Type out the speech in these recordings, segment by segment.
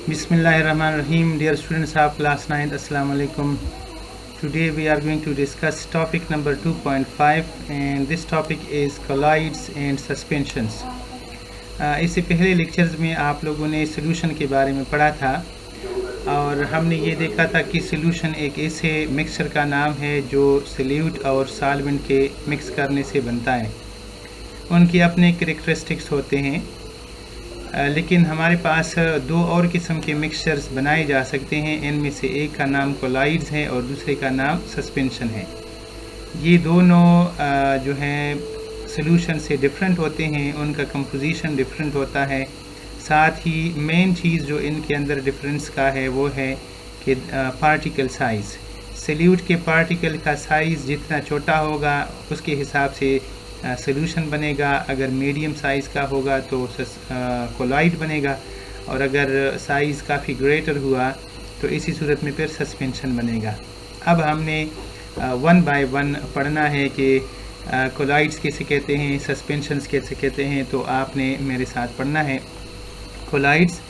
Bismillahirrahmanirrahim. Dear students of class 9th, Assalamu alaikum. Today we are going to discuss topic number 2.5 and this topic is colloids and suspensions. इससे पहले lectures में आप लोगों ने solution के बारे में पढ़ा था और हमने ये देखा था कि सॉल्यूशन एक ऐसे मिक्सचर का नाम है जो सॉल्यूट और सॉल्वेंट के मिक्स करने से बनता है। उनके अपने कैरेक्टरिस्टिक्स होते हैं, लेकिन हमारे पास दो और किस्म के मिक्सचर्स बनाए जा सकते हैं। इनमें से एक का नाम कोलाइड्स है और दूसरे का नाम सस्पेंशन है। ये दोनों जो हैं सॉल्यूशन से डिफरेंट होते हैं, उनका कंपोजिशन डिफरेंट होता है। साथ ही मेन चीज़ जो इनके अंदर डिफरेंस का है वो है कि पार्टिकल साइज़। सॉल्यूट के पार्टिकल का साइज़ जितना छोटा होगा उसके हिसाब से सॉल्यूशन बनेगा। अगर मीडियम साइज़ का होगा तो कोलाइड बनेगा और अगर साइज़ काफ़ी ग्रेटर हुआ तो इसी सूरत में फिर सस्पेंशन बनेगा। अब हमने वन बाय वन पढ़ना है कि कोलाइड्स कैसे कहते हैं, सस्पेंशंस कैसे कहते हैं। तो आपने मेरे साथ पढ़ना है। Colloids,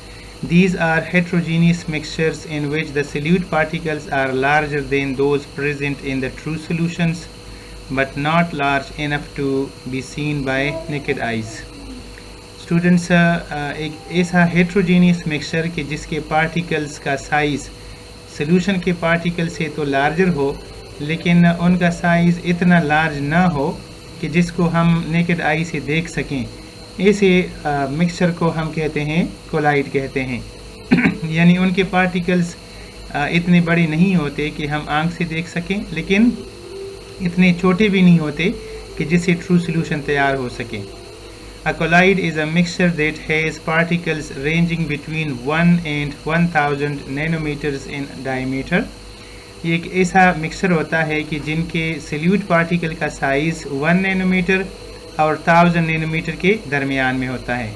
these are heterogeneous mixtures in which the solute particles are larger than those present in the true solutions but not large enough to be seen by naked eyes. Students, एक ऐसा हेट्रोजीनियस मिक्सचर कि जिसके particles का size solution के particle से तो larger हो लेकिन उनका साइज़ इतना लार्ज ना हो कि जिसको हम नेकेड आई से देख सकें। ऐसे मिक्सचर को हम कहते हैं कोलाइड कहते हैं। यानी उनके पार्टिकल्स इतने बड़े नहीं होते कि हम आंख से देख सकें, लेकिन इतने छोटे भी नहीं होते कि जिससे ट्रू सॉल्यूशन तैयार हो सके। A colloid is a mixture that has particles ranging between 1 and 1000 nanometers in diameter. ये एक ऐसा मिक्सचर होता है कि जिनके सॉल्यूट पार्टिकल का साइज़ 1 नैनोमीटर और 1000 नैनोमीटर के दरमियान में होता है।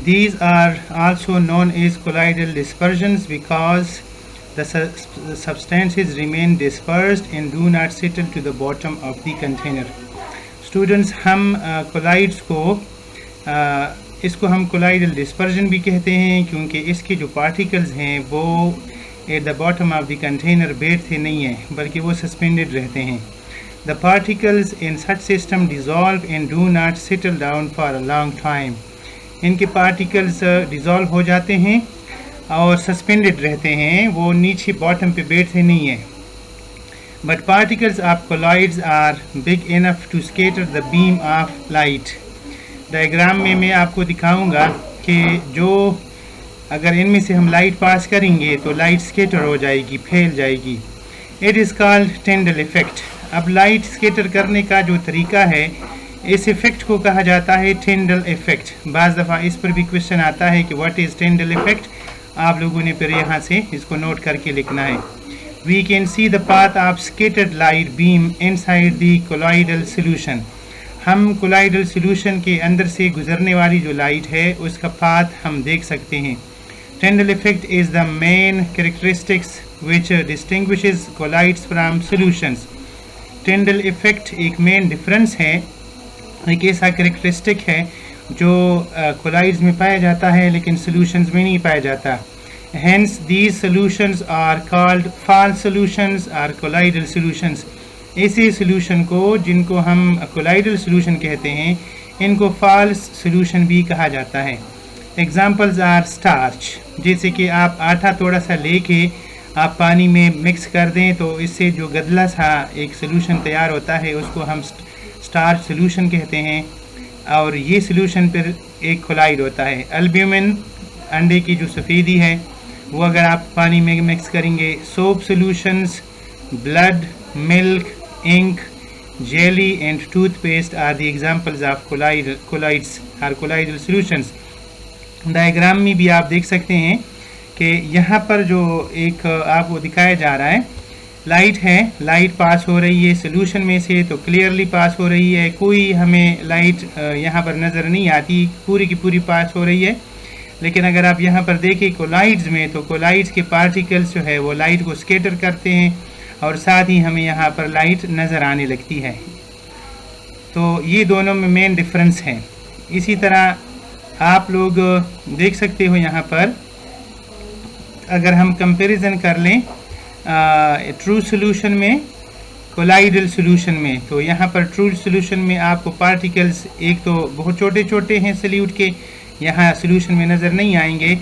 These are also known as colloidal dispersions because the substances remain dispersed and do not settle to the bottom of the container. Students, हम कोलाइड्स को इसको हम कोलाइडल डिस्पर्जन भी कहते हैं क्योंकि इसके जो पार्टिकल्स हैं वो at the bottom of the container बैठते नहीं हैं बल्कि वो सस्पेंडेड रहते हैं। The particles in such system dissolve and do not settle down for a long time. इनके पार्टिकल्स डिज़ोल्व हो जाते हैं और सस्पेंडेड रहते हैं, वो नीचे बॉटम पे बैठते नहीं हैं। But particles of colloids are big enough to scatter the beam of light. Diagram में मैं आपको दिखाऊंगा कि जो अगर इनमें से हम लाइट पास करेंगे तो लाइट स्कैटर हो जाएगी, फैल जाएगी। It is called टिंडल effect. अब लाइट स्कैटर करने का जो तरीका है इस इफ़ेक्ट को कहा जाता है टिंडल इफ़ेक्ट। बाज़ दफ़ा इस पर भी क्वेश्चन आता है कि व्हाट इज़ टिंडल इफ़ेक्ट। आप लोगों ने फिर यहाँ से इसको नोट करके लिखना है। We can see the path of scattered light beam inside the colloidal solution. हम कोलाइडल सॉल्यूशन के अंदर से गुजरने वाली जो लाइट है उसका पाथ हम देख सकते हैं। Tyndall effect is the main characteristics which distinguishes colloids from solutions. Tyndall effect एक मेन डिफरेंस है, एक ऐसा कैरेक्टरिस्टिक है जो कोलाइड्स में पाया जाता है लेकिन सॉल्यूशंस में नहीं पाया जाता। Hence these solutions are called false solutions और कोलाइडल सॉल्यूशंस। ऐसे सॉल्यूशन को जिनको हम कोलाइडल सॉल्यूशन कहते हैं इनको फॉल्स सॉल्यूशन भी कहा जाता है। एग्जांपल्स आर स्टार्च, जैसे कि आप आटा थोड़ा सा लेके आप पानी में मिक्स कर दें तो इससे जो गदला सा एक सॉल्यूशन तैयार होता है उसको हम स्टार्च सॉल्यूशन कहते हैं और ये सॉल्यूशन पर एक कोलाइड होता है। एल्ब्यूमिन, अंडे की जो सफ़ेदी है वो अगर आप पानी में मिक्स करेंगे। Soap solutions, blood, milk, ink, jelly and toothpaste are the examples of colloids और कोलाइडल सॉल्यूशंस। डायग्राम में भी आप देख सकते हैं कि यहाँ पर जो एक आपको दिखाया जा रहा है लाइट है, लाइट पास हो रही है सॉल्यूशन में से तो क्लियरली पास हो रही है, कोई हमें लाइट यहाँ पर नज़र नहीं आती, पूरी की पूरी पास हो रही है। लेकिन अगर आप यहाँ पर देखें कोलाइड्स में तो कोलाइड्स के पार्टिकल्स जो है वो लाइट को स्कैटर करते हैं और साथ ही हमें यहाँ पर लाइट नज़र आने लगती है। तो ये दोनों में मेन डिफरेंस है। इसी तरह आप लोग देख सकते हो यहाँ पर, अगर हम कंपैरिजन कर लें ट्रू सॉल्यूशन में कोलाइडल सॉल्यूशन में, तो यहाँ पर ट्रू सॉल्यूशन में आपको पार्टिकल्स एक तो बहुत छोटे छोटे हैं सॉल्यूट के, यहाँ सॉल्यूशन में नज़र नहीं आएंगे।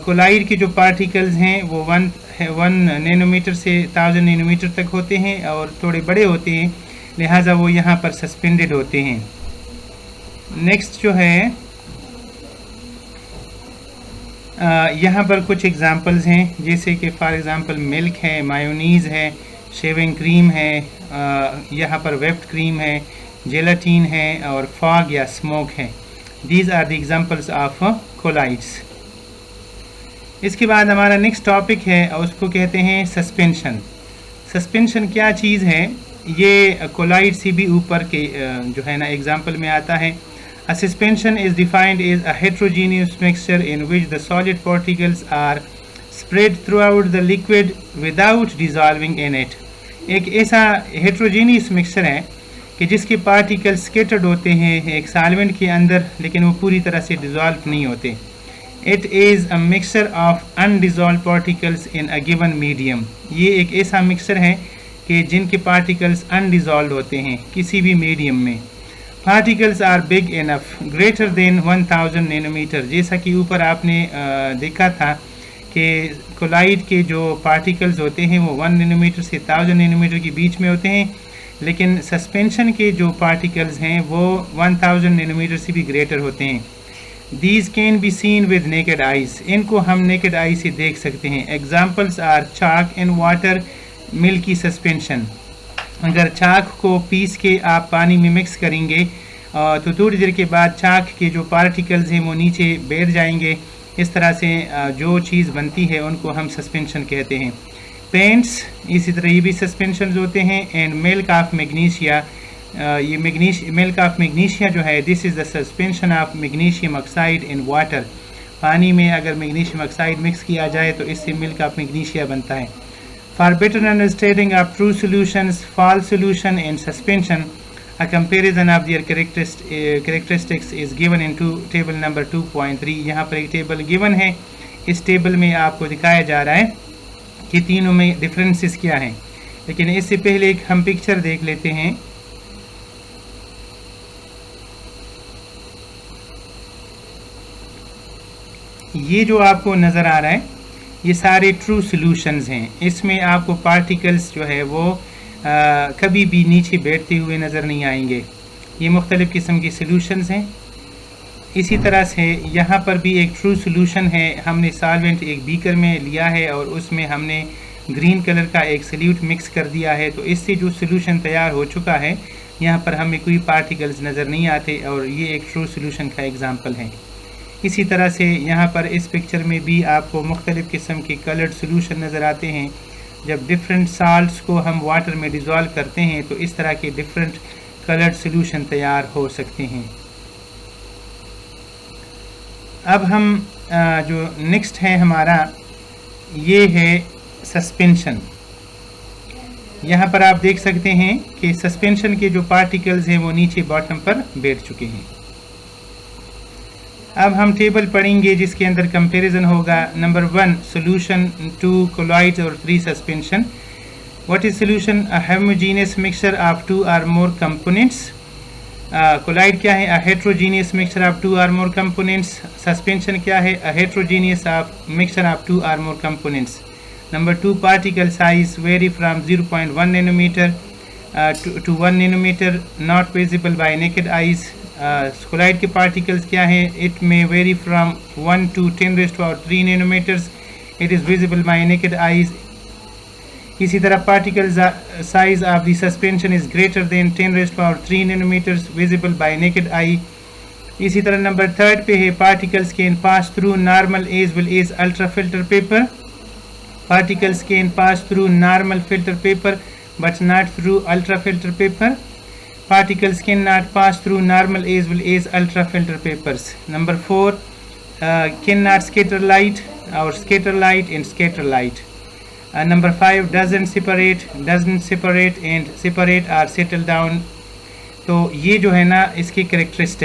कोलाइड के जो पार्टिकल्स हैं वो 1 नैनोमीटर से 1000 नैनोमीटर तक होते हैं और थोड़े बड़े होते हैं, लिहाजा वो यहाँ पर सस्पेंडेड होते हैं। नेक्स्ट जो है यहाँ पर कुछ एग्जांपल्स हैं, जैसे कि फॉर एग्जांपल मिल्क है, मायोनीज़ है, शेविंग क्रीम है, यहाँ पर वेप्ड क्रीम है, जेलाटीन है और फॉग या स्मोक है। These are the examples of colloids. इसके बाद हमारा नेक्स्ट टॉपिक है और उसको कहते हैं सस्पेंशन। सस्पेंशन क्या चीज़ है, ये कोलाइड से भी ऊपर के जो है ना एग्जांपल में आता है। A suspension is defined as a heterogeneous mixture in which the solid particles are spread throughout the liquid without dissolving in it। एक ऐसा heterogeneous mixture है कि जिसके पार्टिकल्स स्कैटर्ड होते हैं एक सॉल्वेंट के अंदर, लेकिन वो पूरी तरह से डिज़ोल्व नहीं होते। It is a mixture of undissolved particles in a given medium। ये एक ऐसा मिक्सचर है कि जिनके पार्टिकल्स अनडिज़ोल्व होते हैं किसी भी मीडियम में। Particles are big enough greater than 1000 nanometre. जैसा कि ऊपर आपने देखा था कि कोलाइड के जो पार्टिकल्स होते हैं वो 1 नैनोमीटर से 1000 नैनोमीटर के बीच में होते हैं, लेकिन सस्पेंशन के जो पार्टिकल्स हैं वो 1000 नैनोमीटर से भी ग्रेटर होते हैं। These can be seen with naked eyes. इनको हम नेकेड आई से देख सकते हैं। Examples are chalk and water, milky suspension. अगर चाक को पीस के आप पानी में मिक्स करेंगे तो थोड़ी देर के बाद चाक के जो पार्टिकल्स हैं वो नीचे बैठ जाएंगे। इस तरह से जो चीज़ बनती है उनको हम सस्पेंशन कहते हैं। पेंट्स इसी तरह ये भी सस्पेंशन होते हैं। एंड मिल्क ऑफ मैग्नीशिया, ये मिल्क ऑफ मैग्नीशिया जो है, this is the suspension of magnesium oxide in water. पानी में अगर मैग्नीशियम ऑक्साइड मिक्स किया जाए तो इससे मिल्क ऑफ मैग्नीशिया बनता है। For better understanding of true solutions, false solution and suspension, a comparison of their characteristics is given into table number 2.3। यहाँ पर एक टेबल given है। इस टेबल में आपको दिखाया जा रहा है कि तीनों में डिफरेंसेस क्या हैं, लेकिन इससे पहले एक हम पिक्चर देख लेते हैं। ये जो आपको नज़र आ रहा है ये सारे ट्रू सॉल्यूशंस हैं। इसमें आपको पार्टिकल्स जो है वो कभी भी नीचे बैठते हुए नज़र नहीं आएंगे। ये मुख्तलिफ़ किस्म के सॉल्यूशंस हैं। इसी तरह से यहाँ पर भी एक ट्रू सॉल्यूशन है। हमने सॉल्वेंट एक बीकर में लिया है और उसमें हमने ग्रीन कलर का एक सॉल्यूट मिक्स कर दिया है, तो इससे जो सॉल्यूशन तैयार हो चुका है यहाँ पर हमें कोई पार्टिकल्स नज़र नहीं आते और ये एक ट्रू सॉल्यूशन का एग्ज़ाम्पल है। इसी तरह से यहाँ पर इस पिक्चर में भी आपको मुख्तलिफ़ किस्म के कलर्ड सॉल्यूशन नज़र आते हैं। जब डिफरेंट साल्ट्स को हम वाटर में डिज़ोल्व करते हैं तो इस तरह के डिफरेंट कलर्ड सॉल्यूशन तैयार हो सकते हैं। अब हम जो नेक्स्ट है हमारा ये है सस्पेंशन। यहाँ पर आप देख सकते हैं कि सस्पेंशन के जो पार्टिकल्स हैं वो नीचे बॉटम पर बैठ चुके हैं। अब हम टेबल पढ़ेंगे जिसके अंदर कंपैरिजन होगा। नंबर 1 सॉल्यूशन 2 कोलाइड्स और 3 suspension. What is solution? A homogeneous mixture of 2 और मोर कंपोनेंट्स। कोलाइड क्या है? अ हेट्रोजीनियस मिक्सचर ऑफ 2 और मोर कंपोनेंट्स। सस्पेंशन क्या है? अ हेट्रोजीनियस मिक्सचर ऑफ 2 और more components. Number 2 particle size vary from 0.1 nanometer to 1 nanometer, not visible by naked eyes। Colloid के particles क्या हैं? It may vary from 1 to 10⁻³ nanometers, it is visible by naked eyes. इसी तरह particle size of the suspension is greater than 10⁻³ nanometers, visible by naked eye. इसी तरह number 3 पे है particles can pass through normal as well as ultra filter paper. Particles can pass through normal filter paper but not through ultrafilter paper. Particles cannot pass through normal as well as ultrafilter papers. Number 4 cannot scatter light or scatter light and scatter light. Number 5 doesn't separate and separate or settle down। तो ये जो है ना इसकी characteristic